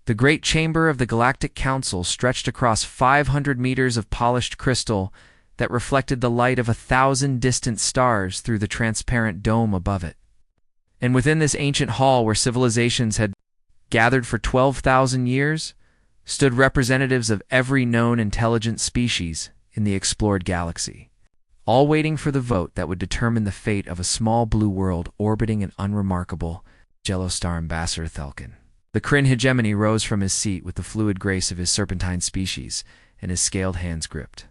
The great chamber of the Galactic Council stretched across 500 meters of polished crystal that reflected the light of 1,000 distant stars through the transparent dome above it. And within this ancient hall where civilizations had gathered for 12,000 years, stood representatives of every known intelligent species in the explored galaxy, all waiting for the vote that would determine the fate of a small blue world orbiting an unremarkable yellow star. Ambassador Thelkin, the Kryn hegemony, rose from his seat with the fluid grace of his serpentine species and his scaled hands gripped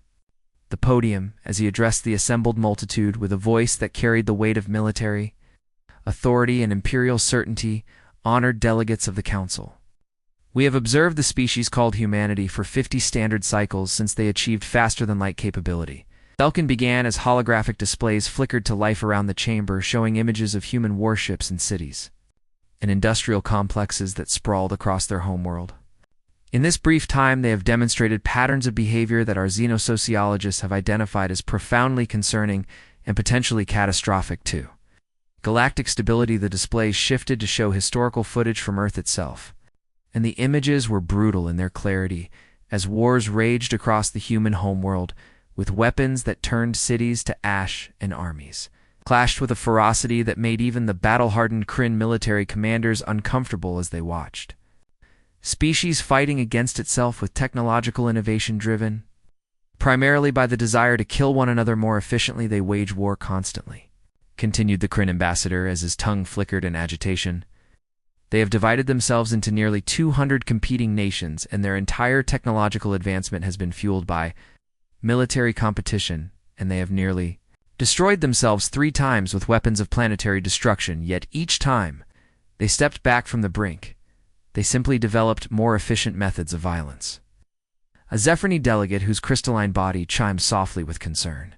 the podium as he addressed the assembled multitude with a voice that carried the weight of military authority and imperial certainty. Honored delegates of the council, we have observed the species called humanity for 50 standard cycles since they achieved faster-than-light capability. Thelkin began as holographic displays flickered to life around the chamber, showing images of human warships and cities, and industrial complexes that sprawled across their homeworld. In this brief time, they have demonstrated patterns of behavior that our xenosociologists have identified as profoundly concerning and potentially catastrophic too. Galactic stability. The displays shifted to show historical footage from Earth itself, and the images were brutal in their clarity as wars raged across the human homeworld, with weapons that turned cities to ash and armies clashed with a ferocity that made even the battle-hardened Kryn military commanders uncomfortable as they watched. Species fighting against itself with technological innovation driven primarily by the desire to kill one another more efficiently. They wage war constantly, continued the Kryn ambassador as his tongue flickered in agitation. They have divided themselves into nearly 200 competing nations, and their entire technological advancement has been fueled by military competition, and they have nearly destroyed themselves 3 times with weapons of planetary destruction, yet each time they stepped back from the brink. They simply developed more efficient methods of violence. A Zephyrini delegate whose crystalline body chimed softly with concern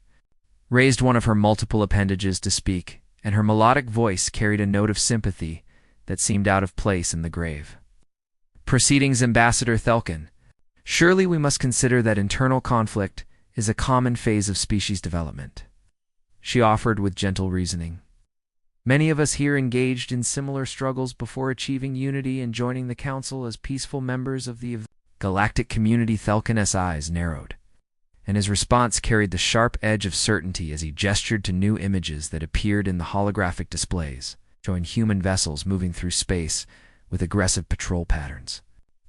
raised one of her multiple appendages to speak, and her melodic voice carried a note of sympathy that seemed out of place in the grave. Proceedings. Ambassador Thelkin, surely we must consider that internal conflict is a common phase of species development, she offered with gentle reasoning. Many of us here engaged in similar struggles before achieving unity and joining the Council as peaceful members of the galactic community. Thelkin's eyes narrowed, and his response carried the sharp edge of certainty as he gestured to new images that appeared in the holographic displays, showing human vessels moving through space with aggressive patrol patterns,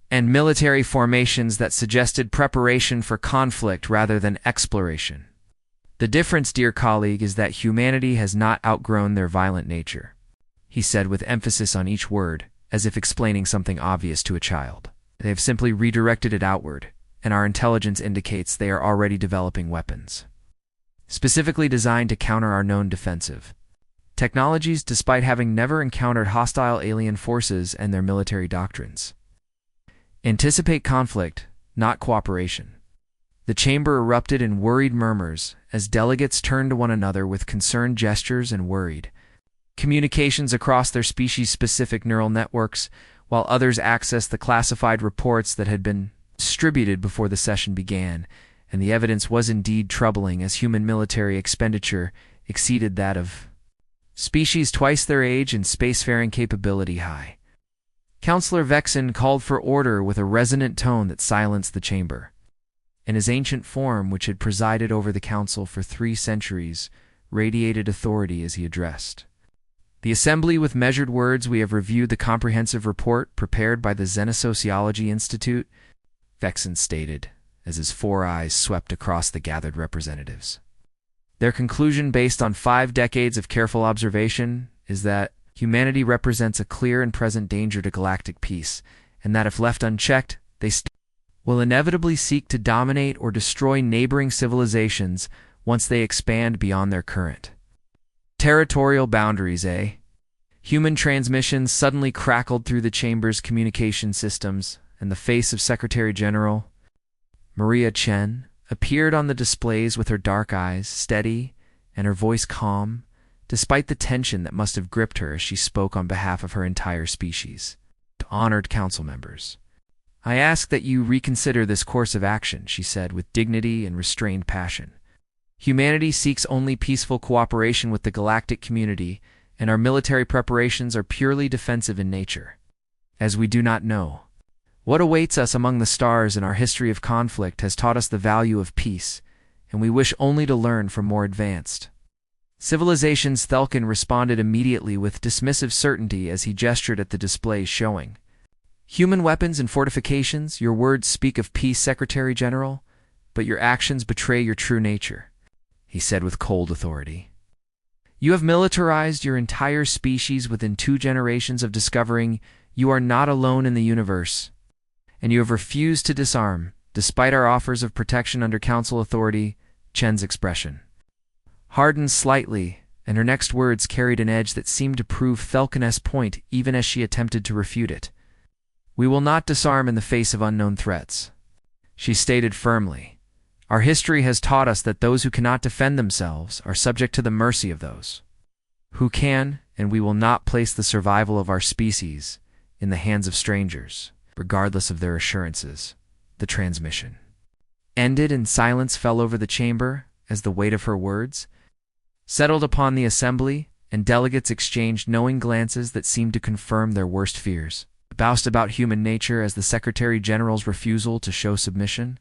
and military formations that suggested preparation for conflict rather than exploration. The difference, dear colleague, is that humanity has not outgrown their violent nature, he said with emphasis on each word, as if explaining something obvious to a child. They have simply redirected it outward, and our intelligence indicates they are already developing weapons, specifically designed to counter our known defensive technologies, despite having never encountered hostile alien forces and their military doctrines. Anticipate conflict, not cooperation. The chamber erupted in worried murmurs as delegates turned to one another with concerned gestures and worried communications across their species-specific neural networks, while others accessed the classified reports that had been distributed before the session began. And the evidence was indeed troubling, as human military expenditure exceeded that of species twice their age and spacefaring capability high. Counselor Vexen called for order with a resonant tone that silenced the chamber, and his ancient form, which had presided over the council for 3 centuries, radiated authority as he addressed the assembly with measured words. We have reviewed the comprehensive report prepared by the Xenosociology Institute, Vexen stated, as his 4 eyes swept across the gathered representatives. Their conclusion, based on 5 decades of careful observation, is that humanity represents a clear and present danger to galactic peace, and that if left unchecked, they will inevitably seek to dominate or destroy neighboring civilizations once they expand beyond their current territorial boundaries. Human transmissions suddenly crackled through the chamber's communication systems, and the face of Secretary General Maria Chen appeared on the displays with her dark eyes steady and her voice calm, despite the tension that must have gripped her as she spoke on behalf of her entire species. Honored council members, I ask that you reconsider this course of action, she said with dignity and restrained passion. Humanity seeks only peaceful cooperation with the galactic community, and our military preparations are purely defensive in nature. As we do not know What awaits us among the stars in our history of conflict has taught us the value of peace, and we wish only to learn from more advanced civilizations. Thelkin responded immediately with dismissive certainty as he gestured at the displays showing human weapons and fortifications. Your words speak of peace, Secretary General, but your actions betray your true nature, he said with cold authority. You have militarized your entire species within 2 generations of discovering you are not alone in the universe, and you have refused to disarm, despite our offers of protection under Council authority. Chen's expression hardened slightly, and her next words carried an edge that seemed to prove Thelkin's point even as she attempted to refute it. We will not disarm in the face of unknown threats, she stated firmly. Our history has taught us that those who cannot defend themselves are subject to the mercy of those who can, and we will not place the survival of our species in the hands of strangers, regardless of their assurances. The transmission ended, and silence fell over the chamber as the weight of her words settled upon the assembly, and delegates exchanged knowing glances that seemed to confirm their worst fears. Boast about human nature as the Secretary General's refusal to show submission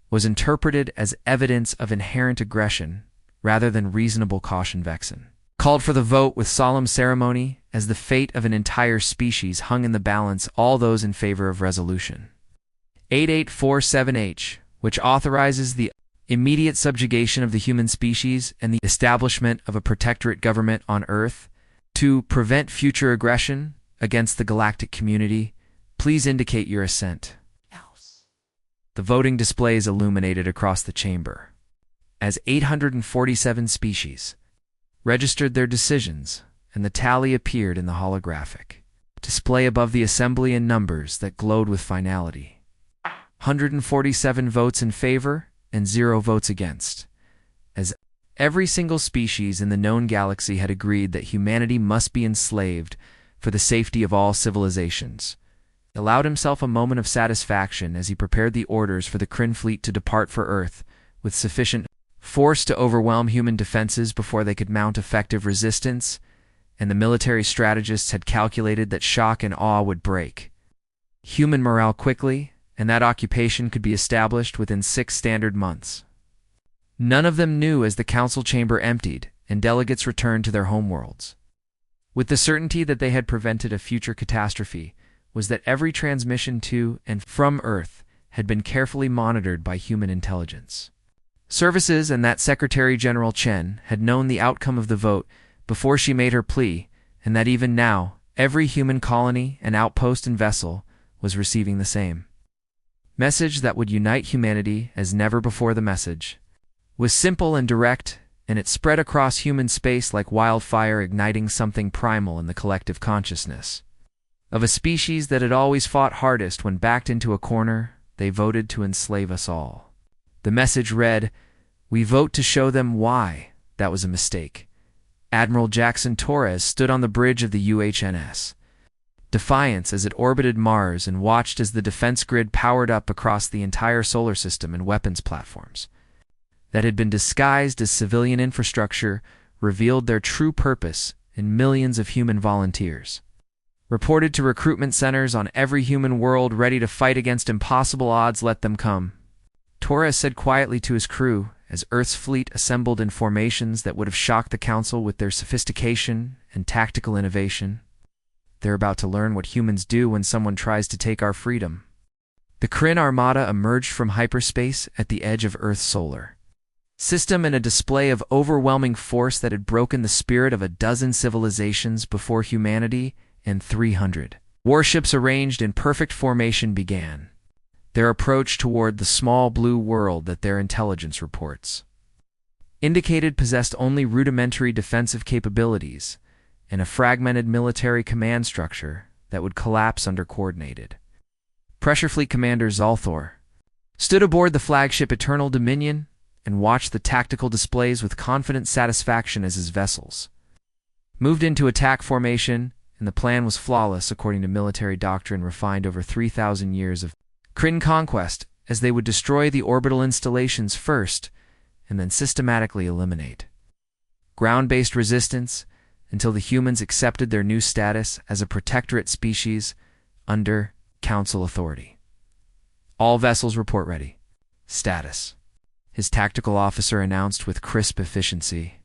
was interpreted as evidence of inherent aggression rather than reasonable caution. Vexen called for the vote with solemn ceremony as the fate of an entire species hung in the balance. All those in favor of Resolution 8847H, which authorizes the immediate subjugation of the human species and the establishment of a protectorate government on Earth to prevent future aggression against the galactic community, please indicate your assent. The voting displays illuminated across the chamber as 847 species registered their decisions, and the tally appeared in the holographic display above the assembly in numbers that glowed with finality. 147 votes in favor and 0 votes against, as every single species in the known galaxy had agreed that humanity must be enslaved for the safety of all civilizations. He allowed himself a moment of satisfaction as he prepared the orders for the Kryn fleet to depart for Earth with sufficient force to overwhelm human defenses before they could mount effective resistance, and the military strategists had calculated that shock and awe would break human morale quickly, and that occupation could be established within 6 standard months. None of them knew as the council chamber emptied and delegates returned to their homeworlds, with the certainty that they had prevented a future catastrophe, was that every transmission to and from Earth had been carefully monitored by human intelligence services, and that Secretary General Chen had known the outcome of the vote before she made her plea, and that even now every human colony and outpost and vessel was receiving the same message that would unite humanity as never before. The message was simple and direct, and it spread across human space like wildfire, igniting something primal in the collective consciousness of a species that had always fought hardest when backed into a corner. They voted to enslave us all. The message read, "We vote to show them why that was a mistake." Admiral Jackson Torres stood on the bridge of the UHNS Defiance as it orbited Mars and watched as the defense grid powered up across the entire solar system, and weapons platforms that had been disguised as civilian infrastructure revealed their true purpose in millions of human volunteers reported to recruitment centers on every human world, ready to fight against impossible odds. Let them come, Torres said quietly to his crew as Earth's fleet assembled in formations that would have shocked the Council with their sophistication and tactical innovation. They're about to learn what humans do when someone tries to take our freedom. The Kryn Armada emerged from hyperspace at the edge of Earth's solar system in a display of overwhelming force that had broken the spirit of a dozen civilizations before humanity, and 300 warships arranged in perfect formation began their approach toward the small blue world that their intelligence reports indicated possessed only rudimentary defensive capabilities and a fragmented military command structure that would collapse under coordinated pressure. Fleet Commander Zalthor stood aboard the flagship Eternal Dominion and watched the tactical displays with confident satisfaction as his vessels moved into attack formation, and the plan was flawless according to military doctrine refined over 3,000 years of Kryn conquest, as they would destroy the orbital installations first and then systematically eliminate ground-based resistance until the humans accepted their new status as a protectorate species under Council authority. All vessels report ready. Status. His tactical officer announced with crisp efficiency.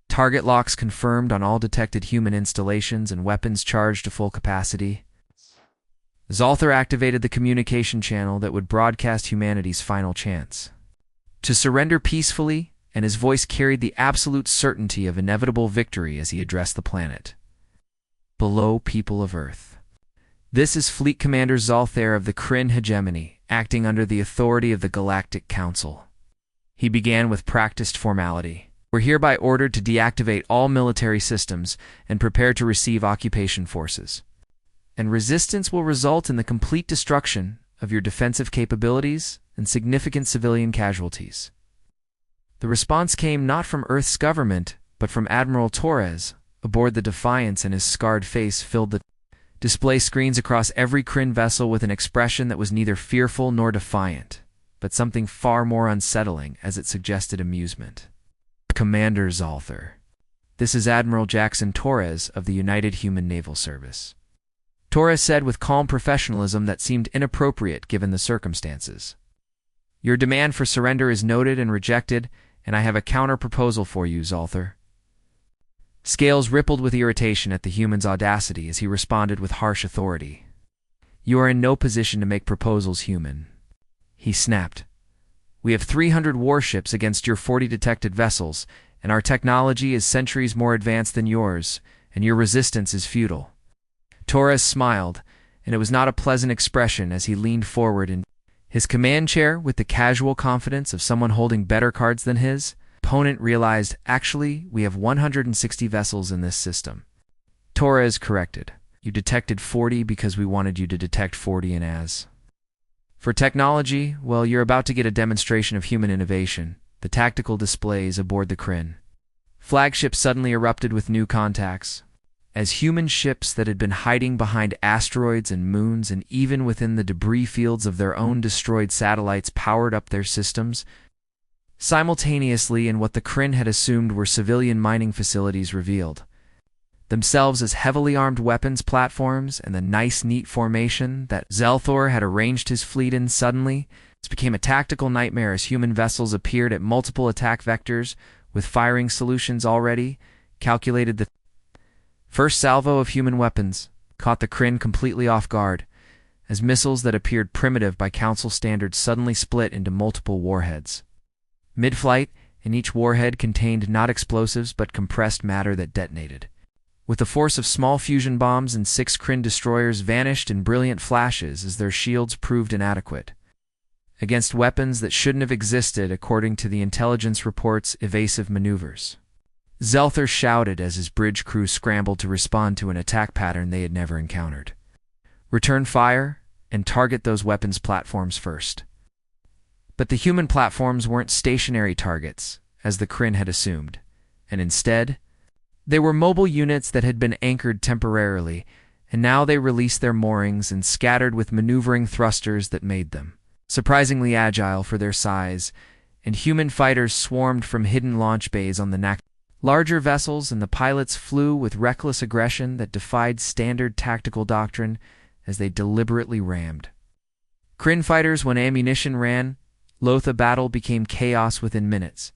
Target locks confirmed on all detected human installations and weapons charged to full capacity. Zalthar activated the communication channel that would broadcast humanity's final chance to surrender peacefully, and his voice carried the absolute certainty of inevitable victory as he addressed the planet. Below, people of Earth. This is Fleet Commander Zalthar of the Kryn Hegemony, acting under the authority of the Galactic Council. He began with practiced formality. We're hereby ordered to deactivate all military systems and prepare to receive occupation forces. And resistance will result in the complete destruction of your defensive capabilities and significant civilian casualties. The response came not from Earth's government, but from Admiral Torres, aboard the Defiance, and his scarred face filled the display screens across every Kryn vessel with an expression that was neither fearful nor defiant, but something far more unsettling as it suggested amusement. Commander Zalthar. This is Admiral Jackson Torres of the United Human Naval Service. Torres said with calm professionalism that seemed inappropriate given the circumstances. Your demand for surrender is noted and rejected, and I have a counter-proposal for you, Zalthar. Scales rippled with irritation at the human's audacity as he responded with harsh authority. You are in no position to make proposals, human. He snapped. We have 300 warships against your 40 detected vessels, and our technology is centuries more advanced than yours, and your resistance is futile. Torres smiled, and it was not a pleasant expression as he leaned forward in his command chair with the casual confidence of someone holding better cards than his. Opponent realized, actually, we have 160 vessels in this system. Torres corrected. You detected 40 because we wanted you to detect 40 and as. For technology, well, you're about to get a demonstration of human innovation, the tactical displays aboard the Kryn. Flagships suddenly erupted with new contacts. As human ships that had been hiding behind asteroids and moons and even within the debris fields of their own destroyed satellites powered up their systems, simultaneously in what the Kryn had assumed were civilian mining facilities revealed themselves as heavily armed weapons platforms, and the nice, neat formation that Zalthar had arranged his fleet in suddenly. This became a tactical nightmare as human vessels appeared at multiple attack vectors with firing solutions already calculated. The first salvo of human weapons caught the Kryn completely off guard, as missiles that appeared primitive by Council standards suddenly split into multiple warheads. Mid-flight, and each warhead contained not explosives but compressed matter that detonated. With the force of small fusion bombs, and 6 Kryn destroyers vanished in brilliant flashes as their shields proved inadequate against weapons that shouldn't have existed according to the intelligence report's evasive maneuvers. Zalthar shouted as his bridge crew scrambled to respond to an attack pattern they had never encountered. Return fire and target those weapons platforms first. But the human platforms weren't stationary targets, as the Kryn had assumed, and instead, they were mobile units that had been anchored temporarily, and now they released their moorings and scattered with maneuvering thrusters that made them surprisingly agile for their size, and human fighters swarmed from hidden launch bays on the larger vessels, and the pilots flew with reckless aggression that defied standard tactical doctrine as they deliberately rammed Kryn fighters when ammunition ran. Loath a battle became chaos within minutes,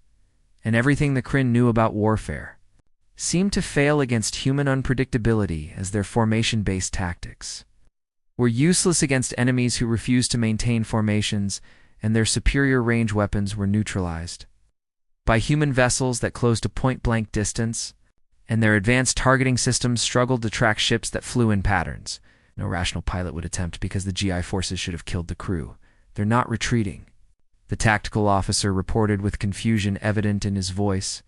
and everything the Kryn knew about warfare seemed to fail against human unpredictability, as their formation-based tactics were useless against enemies who refused to maintain formations, and their superior range weapons were neutralized by human vessels that closed to point-blank distance, and their advanced targeting systems struggled to track ships that flew in patterns no rational pilot would attempt because the GI forces should have killed the crew. They're not retreating, the tactical officer reported with confusion evident in his voice.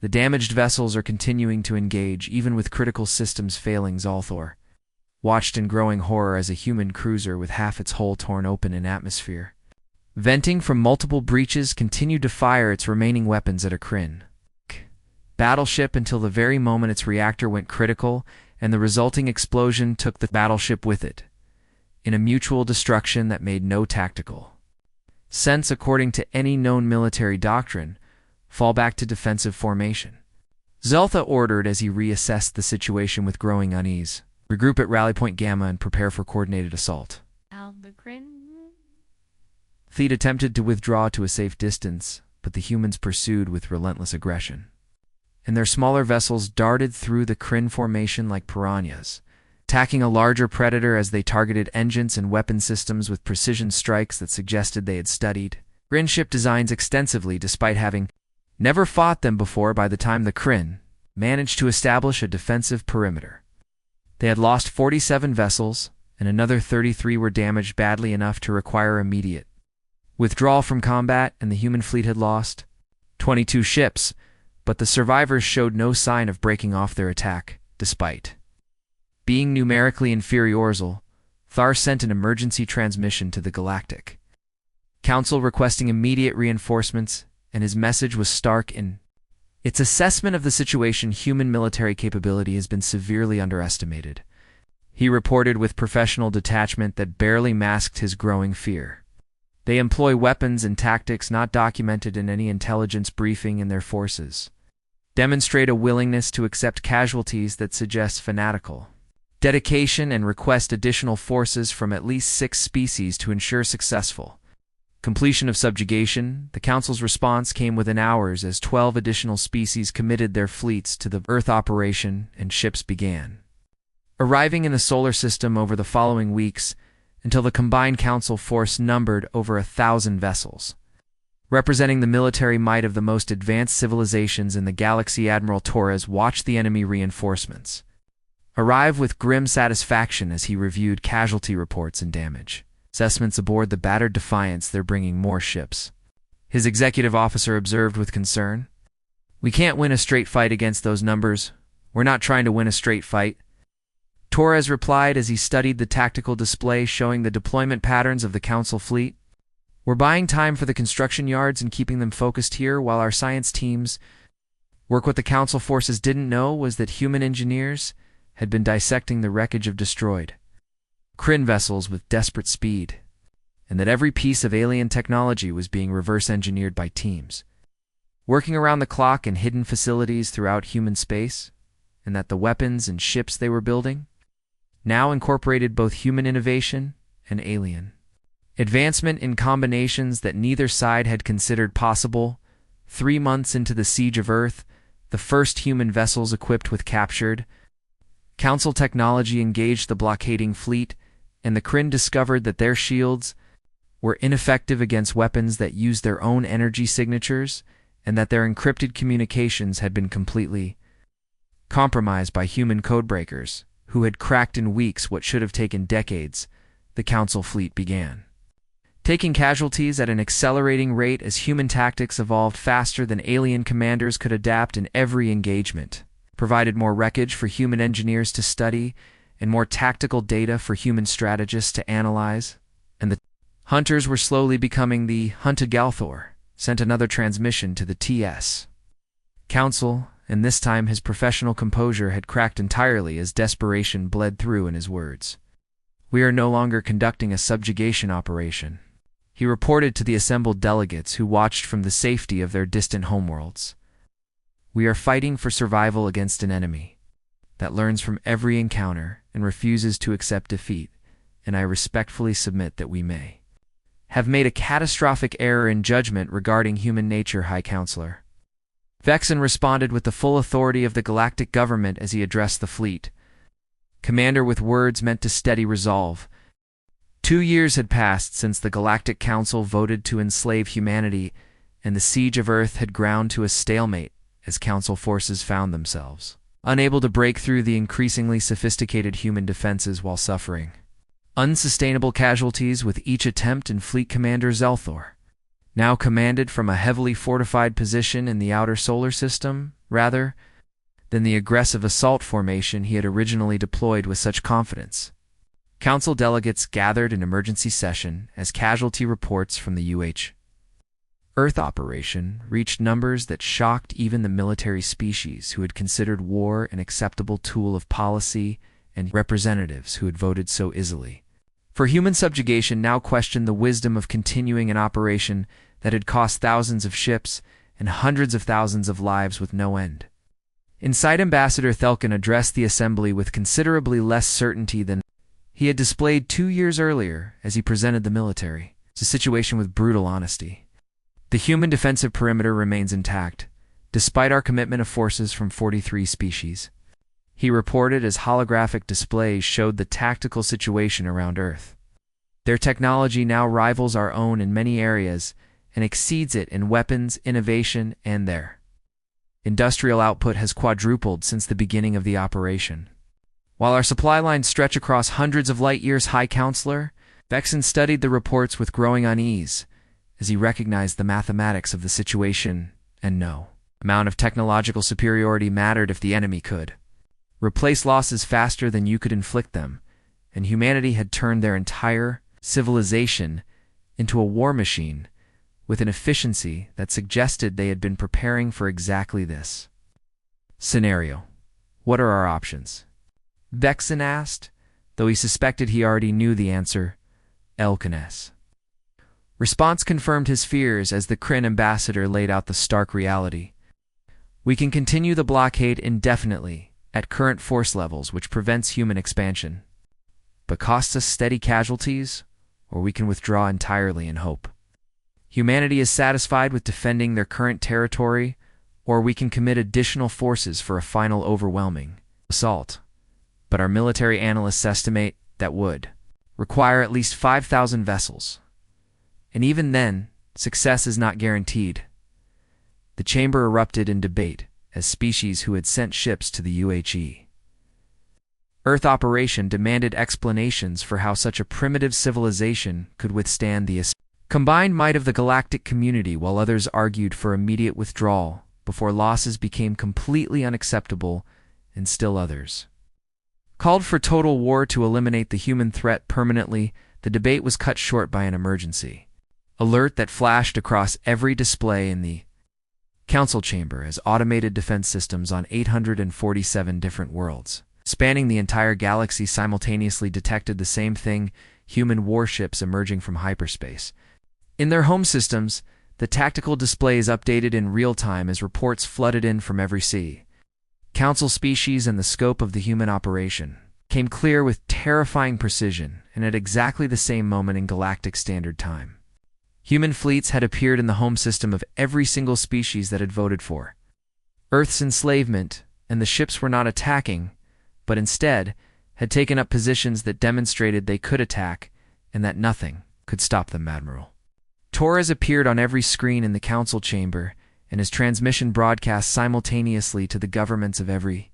The damaged vessels are continuing to engage, even with critical systems failing. Zalthar watched in growing horror as a human cruiser with half its hull torn open in atmosphere, venting from multiple breaches, continued to fire its remaining weapons at a Kryn battleship until the very moment its reactor went critical, and the resulting explosion took the battleship with it, in a mutual destruction that made no tactical sense according to any known military doctrine. Fall back to defensive formation, Zalthar ordered as he reassessed the situation with growing unease. Regroup at Rally Point Gamma and prepare for coordinated assault. The Kryn Plead attempted to withdraw to a safe distance, but the humans pursued with relentless aggression. And their smaller vessels darted through the Kryn formation like piranhas, attacking a larger predator as they targeted engines and weapon systems with precision strikes that suggested they had studied Kryn ship designs extensively despite having never fought them before. By the time the Kryn managed to establish a defensive perimeter, they had lost 47 vessels, and another 33 were damaged badly enough to require immediate withdrawal from combat, and the human fleet had lost 22 ships, but the survivors showed no sign of breaking off their attack, despite being numerically inferior. Thar sent an emergency transmission to the Galactic Council requesting immediate reinforcements, and his message was stark in its assessment of the situation. Human military capability has been severely underestimated. He reported with professional detachment that barely masked his growing fear. They employ weapons and tactics not documented in any intelligence briefing, and their forces demonstrate a willingness to accept casualties that suggests fanatical dedication, and request additional forces from at least 6 species to ensure successful completion of subjugation. The Council's response came within hours as 12 additional species committed their fleets to the Earth operation, and ships began arriving in the solar system over the following weeks, until the combined Council force numbered over 1,000 vessels, representing the military might of the most advanced civilizations in the galaxy. Admiral Torres watched the enemy reinforcements arrive with grim satisfaction as he reviewed casualty reports and damage assessments aboard the battered Defiance. They're bringing more ships, his executive officer observed with concern. We can't win a straight fight against those numbers. We're not trying to win a straight fight, Torres replied as he studied the tactical display showing the deployment patterns of the Council fleet. We're buying time for the construction yards and keeping them focused here while our science teams work. What the Council forces didn't know was that human engineers had been dissecting the wreckage of destroyed Kryn vessels with desperate speed, and that every piece of alien technology was being reverse-engineered by teams working around the clock in hidden facilities throughout human space, and that the weapons and ships they were building now incorporated both human innovation and alien advancement in combinations that neither side had considered possible. 3 months into the siege of Earth, the first human vessels equipped with captured Council technology engaged the blockading fleet, and the Kryn discovered that their shields were ineffective against weapons that used their own energy signatures, and that their encrypted communications had been completely compromised by human codebreakers, who had cracked in weeks what should have taken decades. The Council fleet began taking casualties at an accelerating rate as human tactics evolved faster than alien commanders could adapt, in every engagement provided more wreckage for human engineers to study and more tactical data for human strategists to analyze, and the hunters were slowly becoming the hunted. Galthor sent another transmission to the TS Council, and this time his professional composure had cracked entirely as desperation bled through in his words. We are no longer conducting a subjugation operation, he reported to the assembled delegates who watched from the safety of their distant homeworlds. We are fighting for survival against an enemy that learns from every encounter and refuses to accept defeat, and I respectfully submit that we may have made a catastrophic error in judgment regarding human nature, High Counselor. Vexen responded with the full authority of the galactic government as he addressed the fleet. Commander, with words meant to steady resolve. 2 years had passed since the Galactic Council voted to enslave humanity, and the siege of Earth had ground to a stalemate as Council forces found themselves unable to break through the increasingly sophisticated human defenses while suffering unsustainable casualties with each attempt. And Fleet Commander Zelthor now commanded from a heavily fortified position in the outer solar system, rather than the aggressive assault formation he had originally deployed with such confidence. Council delegates gathered in emergency session as casualty reports from the Earth operation reached numbers that shocked even the military species who had considered war an acceptable tool of policy, and representatives who had voted so easily for human subjugation now questioned the wisdom of continuing an operation that had cost thousands of ships and hundreds of thousands of lives with no end. Inside, Ambassador Thelkin addressed the assembly with considerably less certainty than he had displayed 2 years earlier as he presented the military It's a situation with brutal honesty. The human defensive perimeter remains intact, despite our commitment of forces from 43 species. He reported as holographic displays showed the tactical situation around Earth. Their technology now rivals our own in many areas and exceeds it in weapons, innovation, and their industrial output has quadrupled since the beginning of the operation. While our supply lines stretch across hundreds of light years, High Counselor Vexen studied the reports with growing unease as he recognized the mathematics of the situation and no amount of technological superiority mattered if the enemy could replace losses faster than you could inflict them, and humanity had turned their entire civilization into a war machine with an efficiency that suggested they had been preparing for exactly this scenario. What are our options? Vexen asked, though he suspected he already knew the answer. Elkines. Response confirmed his fears as the Kryn ambassador laid out the stark reality. We can continue the blockade indefinitely at current force levels, which prevents human expansion, but costs us steady casualties, or we can withdraw entirely and hope humanity is satisfied with defending their current territory, or we can commit additional forces for a final overwhelming assault. But our military analysts estimate that would require at least 5,000 vessels. And even then, success is not guaranteed. The chamber erupted in debate as species who had sent ships to the UHE Earth operation demanded explanations for how such a primitive civilization could withstand the combined might of the galactic community, while others argued for immediate withdrawal before losses became completely unacceptable, and still others called for total war to eliminate the human threat permanently. The debate was cut short by an emergency alert that flashed across every display in the council chamber as automated defense systems on 847 different worlds spanning the entire galaxy simultaneously detected the same thing: human warships emerging from hyperspace. In their home systems, the tactical displays updated in real time as reports flooded in from every sea. Council species and the scope of the human operation came clear with terrifying precision and at exactly the same moment in Galactic Standard Time. Human fleets had appeared in the home system of every single species that had voted for Earth's enslavement, and the ships were not attacking, but instead had taken up positions that demonstrated they could attack and that nothing could stop them. Admiral Torres appeared on every screen in the council chamber, and his transmission broadcast simultaneously to the governments of every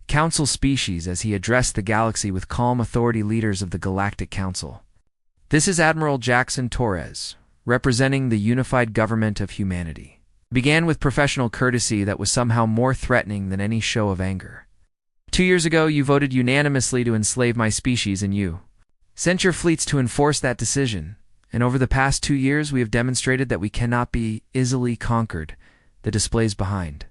council species as he addressed the galaxy with calm authority. Leaders of the Galactic Council. This is Admiral Jackson Torres, representing the unified government of humanity. Began with professional courtesy that was somehow more threatening than any show of anger. 2 years ago, you voted unanimously to enslave my species, and you sent your fleets to enforce that decision. And over the past 2 years, we have demonstrated that we cannot be easily conquered. The displays behind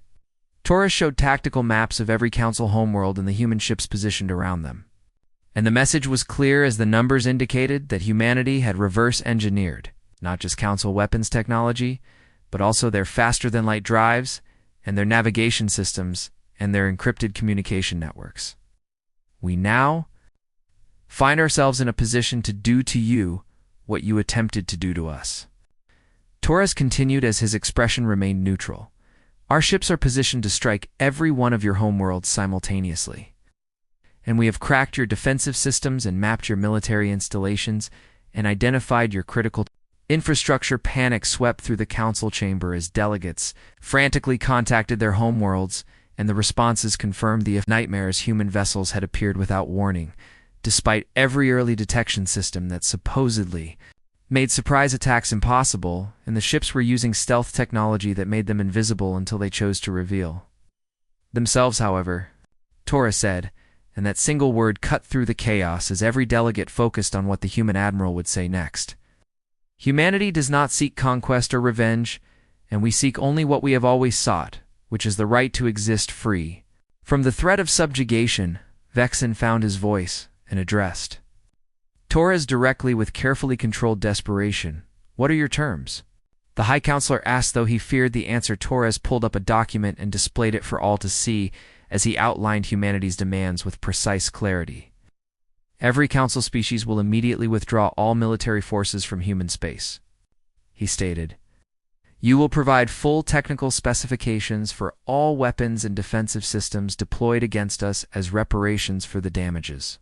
Torres showed tactical maps of every council homeworld and the human ships positioned around them. And the message was clear as the numbers indicated that humanity had reverse-engineered not just council weapons technology, but also their faster-than-light drives and their navigation systems and their encrypted communication networks. We now find ourselves in a position to do to you what you attempted to do to us. Torres continued as his expression remained neutral. Our ships are positioned to strike every one of your homeworlds simultaneously. And we have cracked your defensive systems and mapped your military installations and identified your critical infrastructure. Panic swept through the council chamber as delegates frantically contacted their homeworlds, and the responses confirmed the nightmares. Human vessels had appeared without warning, despite every early detection system that supposedly made surprise attacks impossible, and the ships were using stealth technology that made them invisible until they chose to reveal themselves. However, Torres said, and that single word cut through the chaos as every delegate focused on what the human admiral would say next. Humanity does not seek conquest or revenge, and we seek only what we have always sought, which is the right to exist free from the threat of subjugation. Vexen found his voice and addressed Torres directly with carefully controlled desperation. What are your terms? The High Counselor asked, though he feared the answer. Torres pulled up a document and displayed it for all to see as he outlined humanity's demands with precise clarity. Every Council species will immediately withdraw all military forces from human space," he stated. "You will provide full technical specifications for all weapons and defensive systems deployed against us as reparations for the damages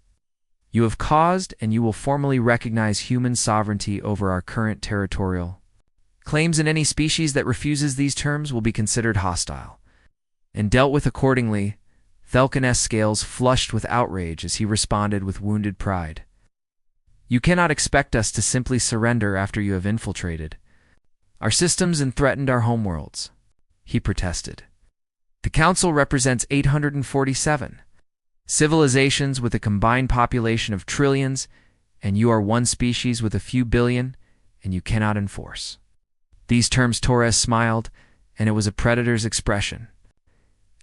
you have caused, and you will formally recognize human sovereignty over our current territorial claims, and any species that refuses these terms will be considered hostile and dealt with accordingly." Thelkin's scales flushed with outrage as he responded with wounded pride. "You cannot expect us to simply surrender after you have infiltrated our systems and threatened our homeworlds," he protested. "The Council represents 847 civilizations with a combined population of trillions, and you are one species with a few billion, and you cannot enforce these terms." Torres smiled, and it was a predator's expression.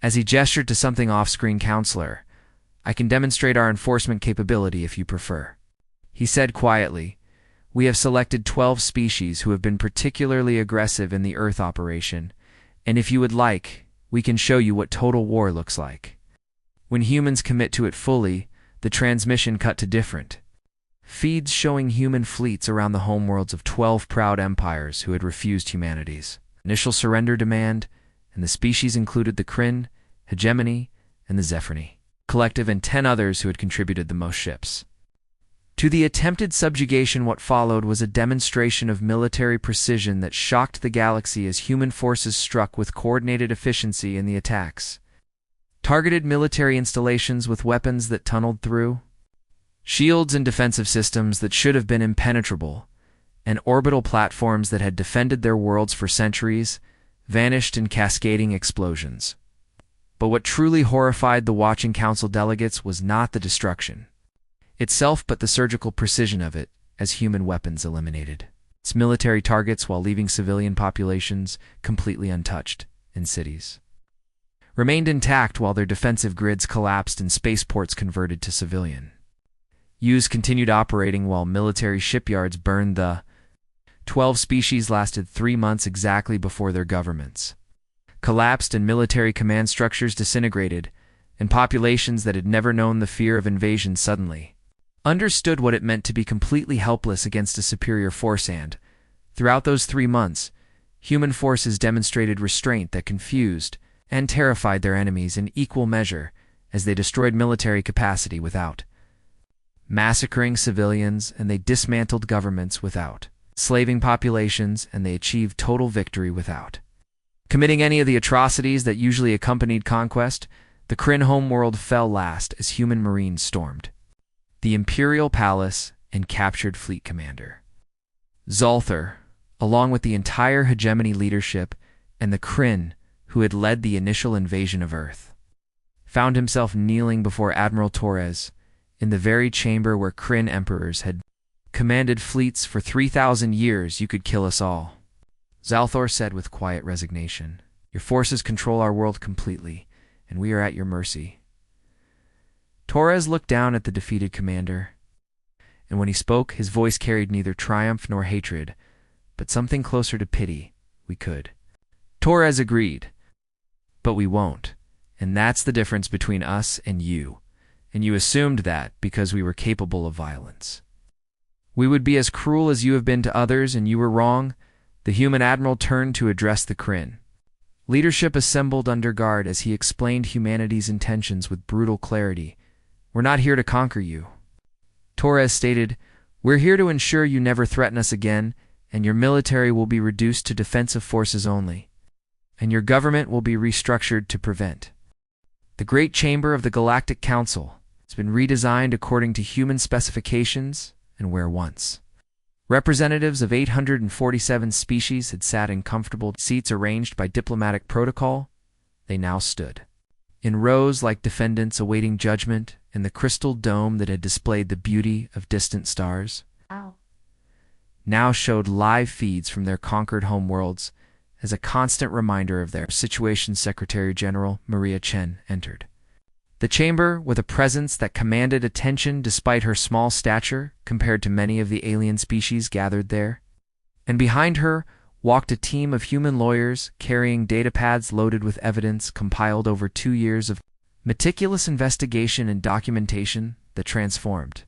As he gestured to something off-screen, "Counselor, I can demonstrate our enforcement capability if you prefer," he said quietly. "We have selected 12 species who have been particularly aggressive in the Earth operation, and if you would like, we can show you what total war looks like. When humans commit to it fully, the transmission cut to different feeds showing human fleets around the homeworlds of 12 proud empires who had refused humanity's initial surrender demand, and the species included the Kryn, Hegemony, and the Zephyrini Collective, and 10 others who had contributed the most ships to the attempted subjugation. What followed was a demonstration of military precision that shocked the galaxy as human forces struck with coordinated efficiency in the attacks, targeted military installations with weapons that tunneled through shields and defensive systems that should have been impenetrable, and orbital platforms that had defended their worlds for centuries vanished in cascading explosions. But what truly horrified the watching Council delegates was not the destruction itself, but the surgical precision of it, as human weapons eliminated its military targets while leaving civilian populations completely untouched, and cities remained intact while their defensive grids collapsed and spaceports converted to civilian use continued operating while military shipyards burned. The 12 species lasted 3 months exactly before their governments collapsed and military command structures disintegrated, and populations that had never known the fear of invasion suddenly understood what it meant to be completely helpless against a superior force. And throughout those 3 months, human forces demonstrated restraint that confused and terrified their enemies in equal measure, as they destroyed military capacity without massacring civilians, and they dismantled governments without enslaving populations, and they achieved total victory without committing any of the atrocities that usually accompanied conquest. The Kryn homeworld fell last as human marines stormed the Imperial Palace and captured fleet commander Zolthar, along with the entire Hegemony leadership, and the Kryn, who had led the initial invasion of Earth, found himself kneeling before Admiral Torres in the very chamber where Kryn emperors had commanded fleets for 3,000 years. "You could kill us all," Zalthor said with quiet resignation. "Your forces control our world completely, and we are at your mercy." Torres looked down at the defeated commander, and when he spoke, his voice carried neither triumph nor hatred, but something closer to pity. "We could," Torres agreed, "but we won't, and that's the difference between us and you you assumed that because we were capable of violence, we would be as cruel as you have been to others, and you were wrong." The human admiral turned to address the Kryn leadership assembled under guard as he explained humanity's intentions with brutal clarity. "We're not here to conquer you," Torres stated. "We're here to ensure you never threaten us again, and your military will be reduced to defensive forces only, and your government will be restructured to prevent. The Great Chamber of the Galactic Council has been redesigned according to human specifications, and where once representatives of 847 species had sat in comfortable seats arranged by diplomatic protocol, they now stood in rows like defendants awaiting judgment in the crystal dome that had displayed the beauty of distant stars. Now showed live feeds from their conquered homeworlds as a constant reminder of their situation. Secretary General Maria Chen entered the chamber with a presence that commanded attention despite her small stature compared to many of the alien species gathered there. And behind her walked a team of human lawyers carrying datapads loaded with evidence compiled over 2 years of meticulous investigation and documentation that transformed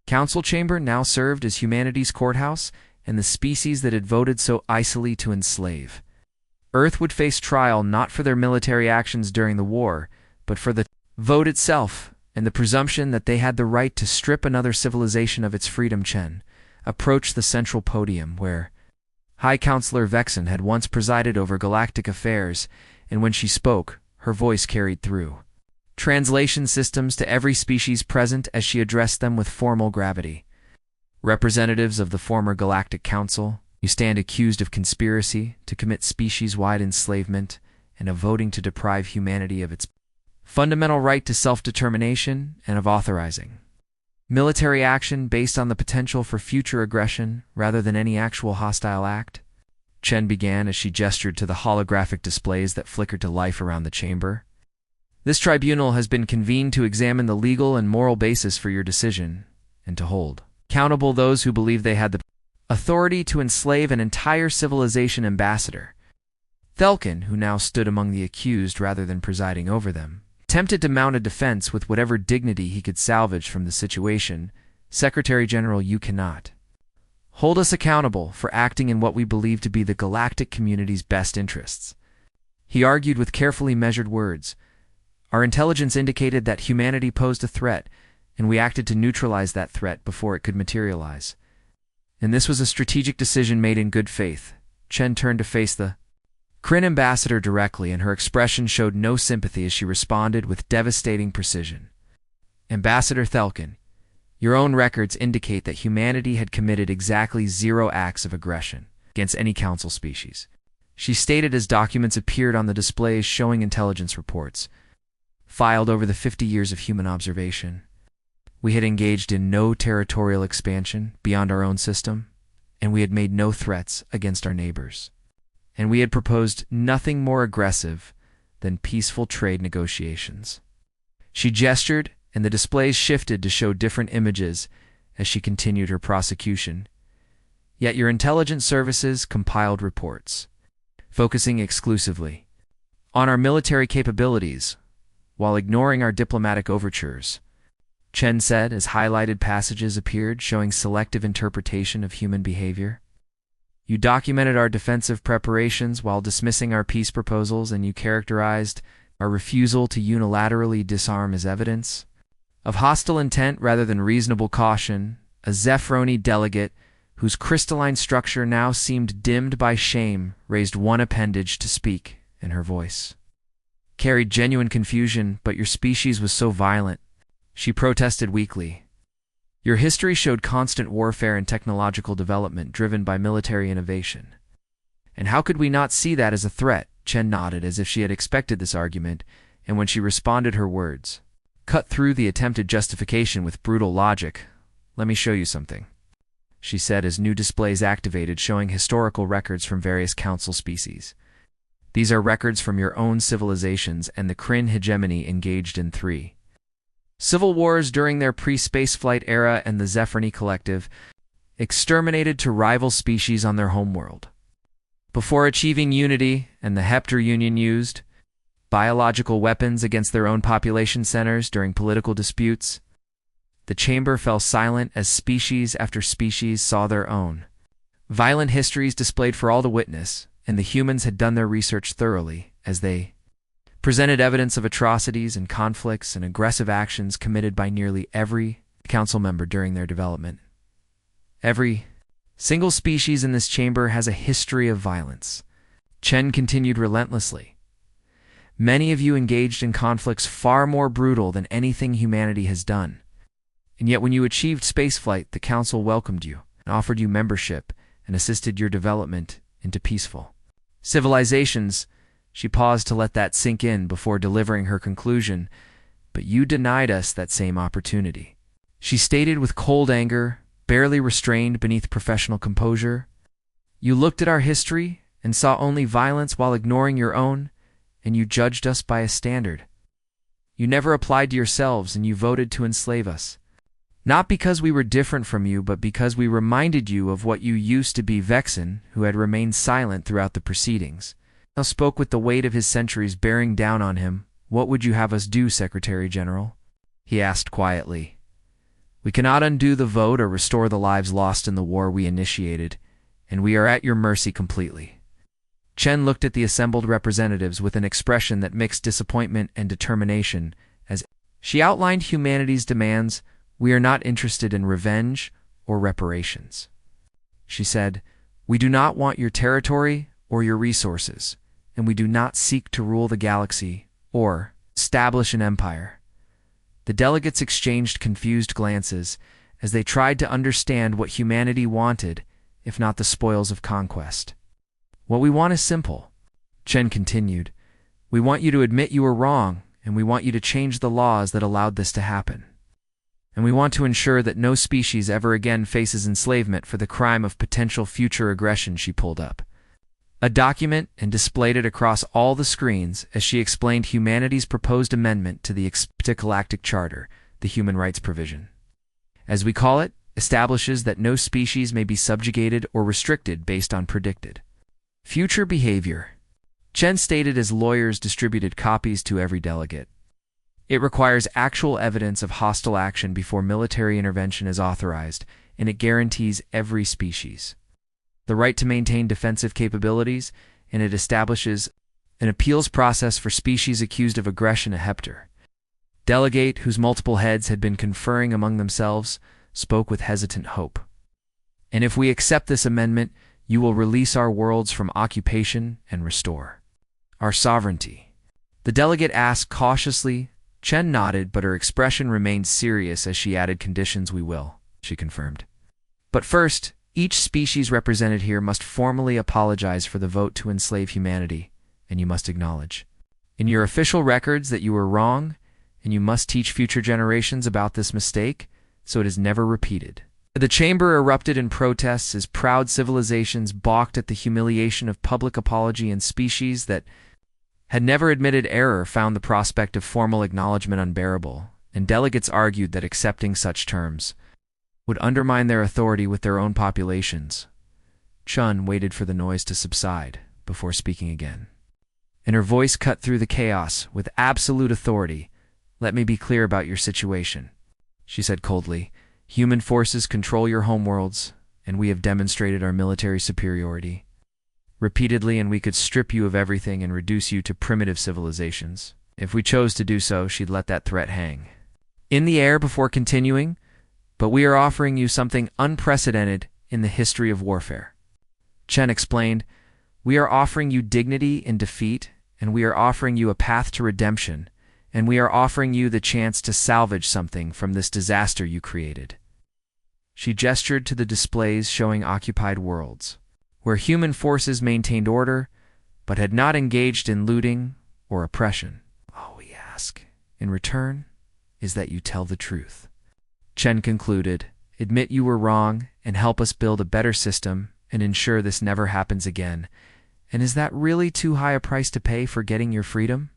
Council chamber now served as humanity's courthouse and the species that had voted so icily to enslave. Earth would face trial not for their military actions during the war, but for the vote itself and the presumption that they had the right to strip another civilization of its freedom. Chen approached the central podium where High Counselor Vexen had once presided over galactic affairs, and when she spoke, her voice carried through translation systems to every species present as she addressed them with formal gravity. Representatives of the former Galactic Council, you stand accused of conspiracy to commit species-wide enslavement and of voting to deprive humanity of its fundamental right to self-determination and of authorizing military action based on the potential for future aggression rather than any actual hostile act. Chen began as she gestured to the holographic displays that flickered to life around the chamber. This tribunal has been convened to examine the legal and moral basis for your decision and to hold accountable those who believe they had the authority to enslave an entire civilization. Ambassador Thelkin, who now stood among the accused rather than presiding over them, attempted to mount a defense with whatever dignity he could salvage from the situation. Secretary General, you cannot hold us accountable for acting in what we believe to be the galactic community's best interests. He argued with carefully measured words. Our intelligence indicated that humanity posed a threat, and we acted to neutralize that threat before it could materialize. And this was a strategic decision made in good faith. Chen turned to face the Kryn ambassador directly, and her expression showed no sympathy as she responded with devastating precision. Ambassador Thelkin, your own records indicate that humanity had committed exactly 0 acts of aggression against any council species. She stated as documents appeared on the displays showing intelligence reports filed over the 50 years of human observation. We had engaged in no territorial expansion beyond our own system, and we had made no threats against our neighbors. And we had proposed nothing more aggressive than peaceful trade negotiations. She gestured, and the displays shifted to show different images as she continued her prosecution. Yet your intelligence services compiled reports, focusing exclusively on our military capabilities, while ignoring our diplomatic overtures. Chen said as highlighted passages appeared showing selective interpretation of human behavior. You documented our defensive preparations while dismissing our peace proposals, and you characterized our refusal to unilaterally disarm as evidence of hostile intent rather than reasonable caution. A Zephroni delegate, whose crystalline structure now seemed dimmed by shame, raised one appendage to speak, and her voice carried genuine confusion. But your species was so violent, she protested weakly. Your history showed constant warfare and technological development driven by military innovation. And how could we not see that as a threat? Chen nodded as if she had expected this argument, and when she responded, her words cut through the attempted justification with brutal logic. Let me show you something, she said as new displays activated showing historical records from various council species. These are records from your own civilizations and the Kryn hegemony engaged in 3 civil wars during their pre-spaceflight era, and the Zephroni Collective exterminated to rival species on their homeworld. Before achieving unity, and the Hepter Union used biological weapons against their own population centers during political disputes. The chamber fell silent as species after species saw their own violent histories displayed for all to witness, and the humans had done their research thoroughly as they presented evidence of atrocities and conflicts and aggressive actions committed by nearly every council member during their development. Every single species in this chamber has a history of violence. Chen continued relentlessly. Many of you engaged in conflicts far more brutal than anything humanity has done. And yet when you achieved spaceflight, the council welcomed you and offered you membership and assisted your development into peaceful civilizations. She paused to let that sink in before delivering her conclusion. But you denied us that same opportunity, she stated with cold anger, barely restrained beneath professional composure. You looked at our history and saw only violence while ignoring your own, and you judged us by a standard you never applied to yourselves, and you voted to enslave us. Not because we were different from you, but because we reminded you of what you used to be. Vexen, who had remained silent throughout the proceedings, now spoke with the weight of his centuries bearing down on him. What would you have us do, Secretary General? He asked quietly. We cannot undo the vote or restore the lives lost in the war we initiated, and we are at your mercy completely. Chen looked at the assembled representatives with an expression that mixed disappointment and determination as she outlined humanity's demands. We are not interested in revenge or reparations. She said, we do not want your territory or your resources, and we do not seek to rule the galaxy or establish an empire. The delegates exchanged confused glances as they tried to understand what humanity wanted, if not the spoils of conquest. What we want is simple, Chen continued. We want you to admit you were wrong, and we want you to change the laws that allowed this to happen. And we want to ensure that no species ever again faces enslavement for the crime of potential future aggression. She pulled up a document and displayed it across all the screens as she explained humanity's proposed amendment to the Galactic Charter, the human rights provision. As we call it, establishes that no species may be subjugated or restricted based on predicted future behavior, Chen stated as lawyers distributed copies to every delegate. It requires actual evidence of hostile action before military intervention is authorized, and it guarantees every species the right to maintain defensive capabilities, and it establishes an appeals process for species accused of aggression. A Hepter delegate, whose multiple heads had been conferring among themselves, spoke with hesitant hope. And if we accept this amendment, you will release our worlds from occupation and restore our sovereignty. The delegate asked cautiously. Chen nodded, but her expression remained serious as she added conditions. We will, she confirmed. But first, each species represented here must formally apologize for the vote to enslave humanity, and you must acknowledge in your official records that you were wrong, and you must teach future generations about this mistake so it is never repeated. The chamber erupted in protests as proud civilizations balked at the humiliation of public apology, and species that had never admitted error found the prospect of formal acknowledgement unbearable, and delegates argued that accepting such terms would undermine their authority with their own populations. Chun waited for the noise to subside before speaking again, and her voice cut through the chaos with absolute authority. Let me be clear about your situation, she said coldly. Human forces control your homeworlds, and we have demonstrated our military superiority repeatedly, and we could strip you of everything and reduce you to primitive civilizations. If we chose to do so, she'd let that threat hang in the air before continuing. But we are offering you something unprecedented in the history of warfare. Chen explained, we are offering you dignity in defeat, and we are offering you a path to redemption, and we are offering you the chance to salvage something from this disaster you created. She gestured to the displays showing occupied worlds, where human forces maintained order, but had not engaged in looting or oppression. All we ask, in return, is that you tell the truth. Chen concluded, admit you were wrong and help us build a better system and ensure this never happens again. And is that really too high a price to pay for getting your freedom?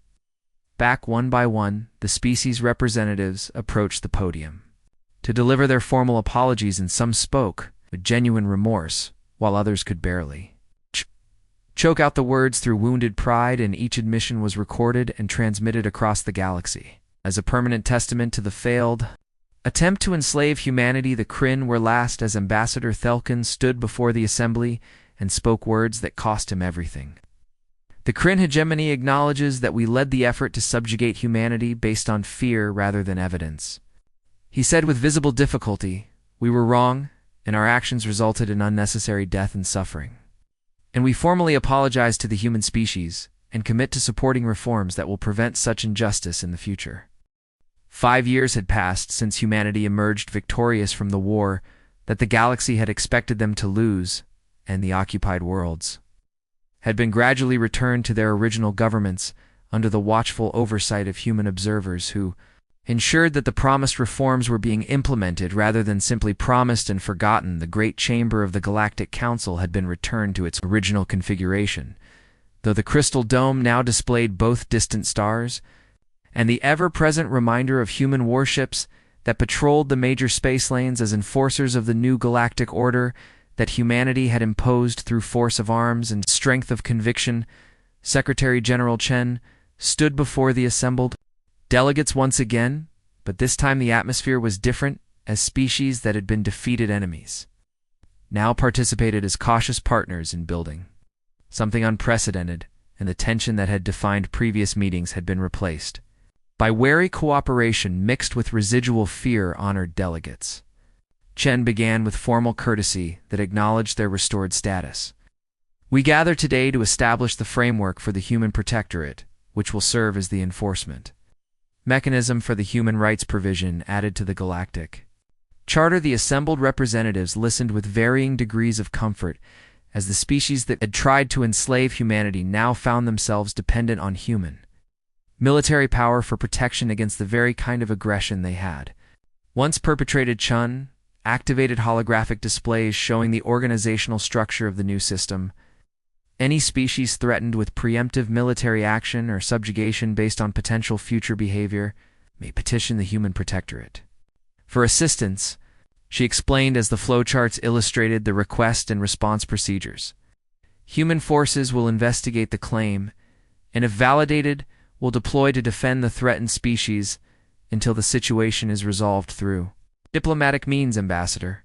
Back one by one, the species representatives approached the podium to deliver their formal apologies, and some spoke with genuine remorse, while others could barely choke out the words through wounded pride, and each admission was recorded and transmitted across the galaxy as a permanent testament to the failed attempt to enslave humanity. The Kryn were last as Ambassador Thelkin stood before the assembly and spoke words that cost him everything. The Kryn hegemony acknowledges that we led the effort to subjugate humanity based on fear rather than evidence. He said with visible difficulty, we were wrong, and our actions resulted in unnecessary death and suffering. And we formally apologize to the human species and commit to supporting reforms that will prevent such injustice in the future. 5 years had passed since humanity emerged victorious from the war that the galaxy had expected them to lose, and the occupied worlds had been gradually returned to their original governments under the watchful oversight of human observers who ensured that the promised reforms were being implemented rather than simply promised and forgotten. The great chamber of the Galactic Council had been returned to its original configuration, though the crystal dome now displayed both distant stars and the ever-present reminder of human warships that patrolled the major space lanes as enforcers of the new galactic order that humanity had imposed through force of arms and strength of conviction. Secretary General Chen stood before the assembled delegates once again, but this time the atmosphere was different as species that had been defeated enemies, now participated as cautious partners in building. Something unprecedented, and the tension that had defined previous meetings had been replaced by wary cooperation mixed with residual fear. Honored delegates, Chen began with formal courtesy that acknowledged their restored status. We gather today to establish the framework for the Human Protectorate, which will serve as the enforcement mechanism for the human rights provision added to the Galactic Charter. The assembled representatives listened with varying degrees of comfort, as the species that had tried to enslave humanity now found themselves dependent on human military power for protection against the very kind of aggression they had once perpetrated. Chen activated holographic displays showing the organizational structure of the new system. Any species threatened with preemptive military action or subjugation based on potential future behavior may petition the Human Protectorate for assistance, she explained as the flowcharts illustrated the request and response procedures. Human forces will investigate the claim, and if validated, will deploy to defend the threatened species until the situation is resolved through diplomatic means. Ambassador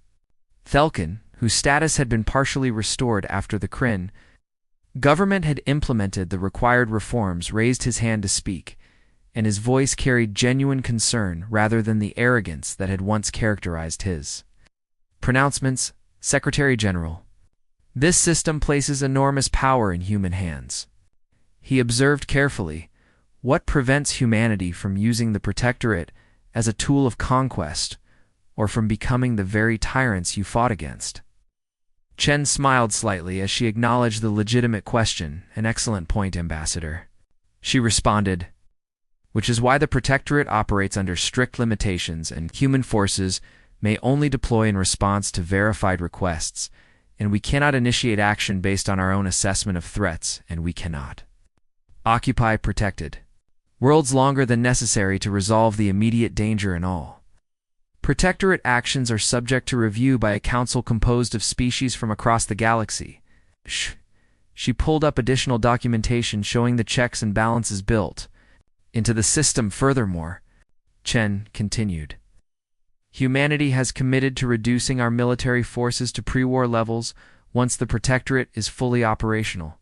Thelkin, whose status had been partially restored after the Kryn government had implemented the required reforms, raised his hand to speak, and his voice carried genuine concern rather than the arrogance that had once characterized his pronouncements. Secretary General, this system places enormous power in human hands. He observed carefully, what prevents humanity from using the Protectorate as a tool of conquest or from becoming the very tyrants you fought against? Chen smiled slightly as she acknowledged the legitimate question. An excellent point, Ambassador, she responded, which is why the Protectorate operates under strict limitations, and human forces may only deploy in response to verified requests, and we cannot initiate action based on our own assessment of threats, and we cannot occupy protected worlds longer than necessary to resolve the immediate danger in all. Protectorate actions are subject to review by a council composed of species from across the galaxy. She pulled up additional documentation showing the checks and balances built into the system. Furthermore, Chen continued, humanity has committed to reducing our military forces to pre-war levels once the Protectorate is fully operational,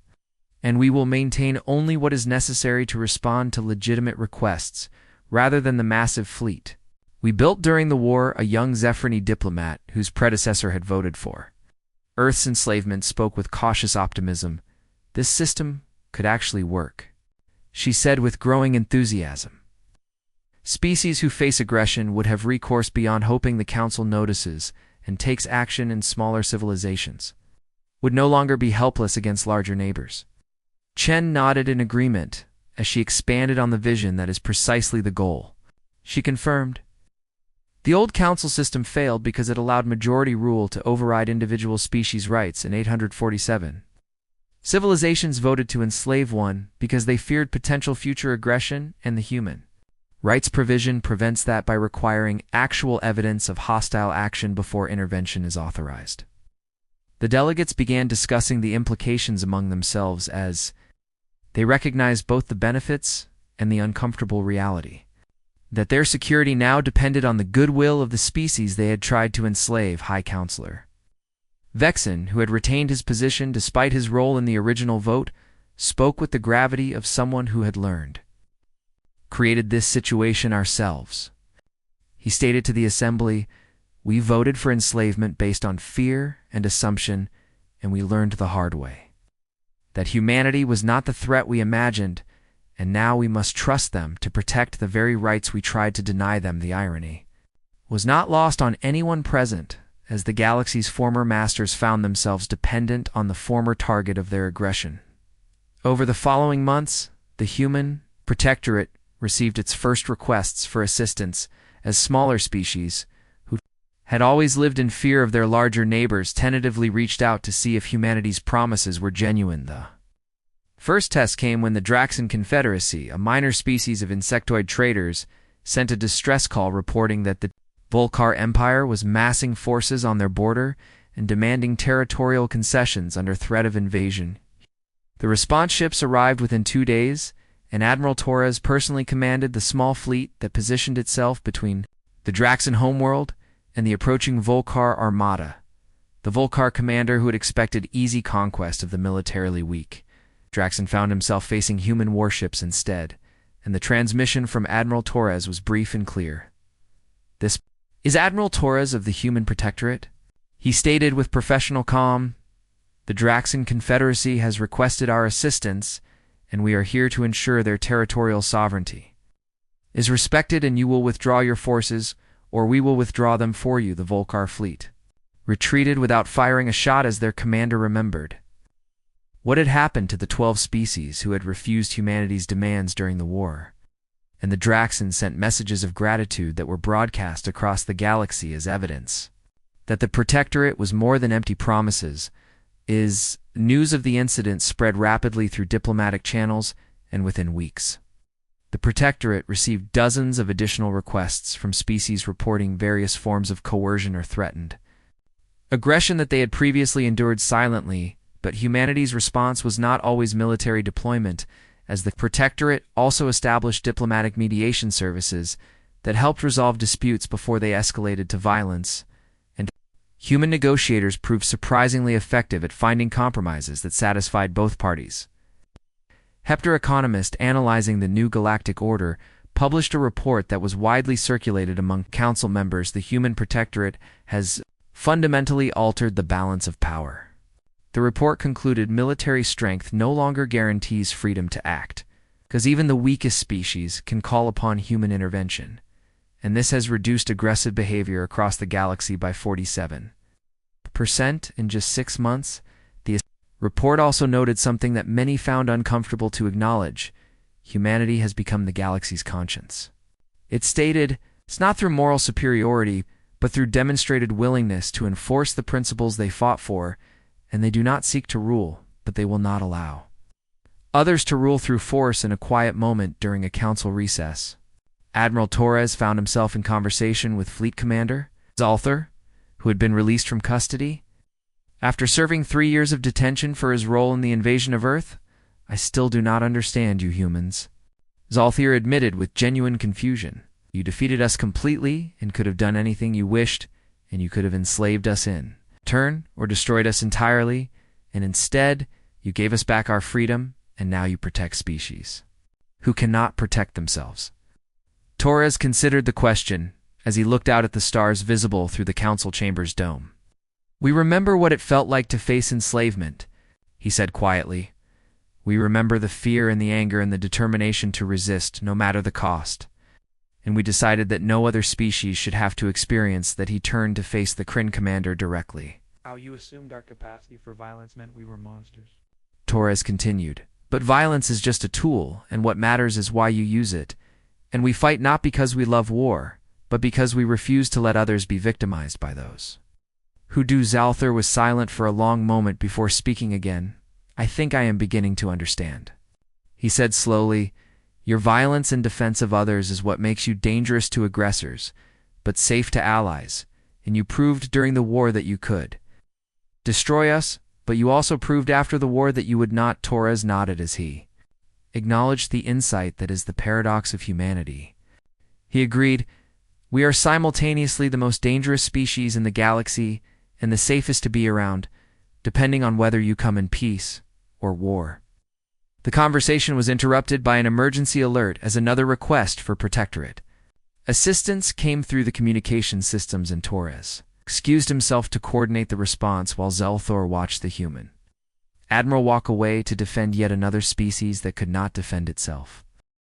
and we will maintain only what is necessary to respond to legitimate requests, rather than the massive fleet we built during the war. A young Zephrony diplomat whose predecessor had voted for Earth's enslavement spoke with cautious optimism. This system could actually work, she said with growing enthusiasm. Species who face aggression would have recourse beyond hoping the Council notices and takes action, in smaller civilizations would no longer be helpless against larger neighbors. Chen nodded in agreement as she expanded on the vision. That is precisely the goal, she confirmed. The old council system failed because it allowed majority rule to override individual species' rights. In 847, civilizations voted to enslave one because they feared potential future aggression, and the human rights provision prevents that by requiring actual evidence of hostile action before intervention is authorized. The delegates began discussing the implications among themselves as they recognized both the benefits and the uncomfortable reality that their security now depended on the goodwill of the species they had tried to enslave. High Counselor Vexen, who had retained his position despite his role in the original vote, spoke with the gravity of someone who had learned created this situation ourselves. He stated to the assembly, we voted for enslavement based on fear and assumption, and we learned the hard way that humanity was not the threat we imagined, and now we must trust them to protect the very rights we tried to deny them. The irony was not lost on anyone present, as the galaxy's former masters found themselves dependent on the former target of their aggression. Over the following months, the Human Protectorate received its first requests for assistance, as smaller species, who had always lived in fear of their larger neighbors, tentatively reached out to see if humanity's promises were genuine. The first test came when the Draxan Confederacy, a minor species of insectoid traders, sent a distress call reporting that the Volcar Empire was massing forces on their border and demanding territorial concessions under threat of invasion. The response ships arrived within 2 days, and Admiral Torres personally commanded the small fleet that positioned itself between the Draxan homeworld and the approaching Volcar armada. The Volcar commander who had expected easy conquest of the militarily weak. Draxon found himself facing human warships instead, and the transmission from Admiral Torres was brief and clear. "This is Admiral Torres of the Human Protectorate," he stated with professional calm. "The Draxon Confederacy has requested our assistance, and we are here to ensure their territorial sovereignty is respected, and you will withdraw your forces, or we will withdraw them for you." The Volcar fleet retreated without firing a shot as their commander remembered what had happened to the 12 species who had refused humanity's demands during the war. And the Draxon sent messages of gratitude that were broadcast across the galaxy as evidence that the Protectorate was more than empty promises. News of the incident spread rapidly through diplomatic channels, and within weeks, the Protectorate received dozens of additional requests from species reporting various forms of coercion or threatened aggression that they had previously endured silently. But humanity's response was not always military deployment, as the Protectorate also established diplomatic mediation services that helped resolve disputes before they escalated to violence, and human negotiators proved surprisingly effective at finding compromises that satisfied both parties. Hepter Economist, analyzing the new galactic order, published a report that was widely circulated among council members. The Human Protectorate has fundamentally altered the balance of power. The report concluded military strength no longer guarantees freedom to act, because even the weakest species can call upon human intervention, and this has reduced aggressive behavior across the galaxy by 47% in just 6 months. The report also noted something that many found uncomfortable to acknowledge: humanity has become the galaxy's conscience. It stated, "It's not through moral superiority, but through demonstrated willingness to enforce the principles they fought for, and they do not seek to rule, but they will not allow others to rule through force." In a quiet moment during a council recess, Admiral Torres found himself in conversation with Fleet Commander Zalthar, who had been released from custody after serving 3 years of detention for his role in the invasion of Earth. "I still do not understand you humans," Zalthar admitted with genuine confusion. "You defeated us completely and could have done anything you wished, and you could have enslaved us in turn or destroyed us entirely, and instead you gave us back our freedom, and now you protect species who cannot protect themselves." Torres considered the question as he looked out at the stars visible through the council chamber's dome. "We remember what it felt like to face enslavement," he said quietly. "We remember the fear and the anger and the determination to resist no matter the cost. And we decided that no other species should have to experience that." He turned to face the Kryn commander directly. "How you assumed our capacity for violence meant we were monsters," Torres continued. "But violence is just a tool, and what matters is why you use it. And we fight not because we love war, but because we refuse to let others be victimized by those who do." Zalthar was silent for a long moment before speaking again. "I think I am beginning to understand," he said slowly. "Your violence in defense of others is what makes you dangerous to aggressors, but safe to allies, and you proved during the war that you could destroy us, but you also proved after the war that you would not." Torres nodded as he acknowledged the insight that is the paradox of humanity. He agreed, "We are simultaneously the most dangerous species in the galaxy and the safest to be around, depending on whether you come in peace or war." The conversation was interrupted by an emergency alert as another request for Protectorate assistance came through the communication systems, and Torres excused himself to coordinate the response while Zalthar watched the human Admiral walk away to defend yet another species that could not defend itself.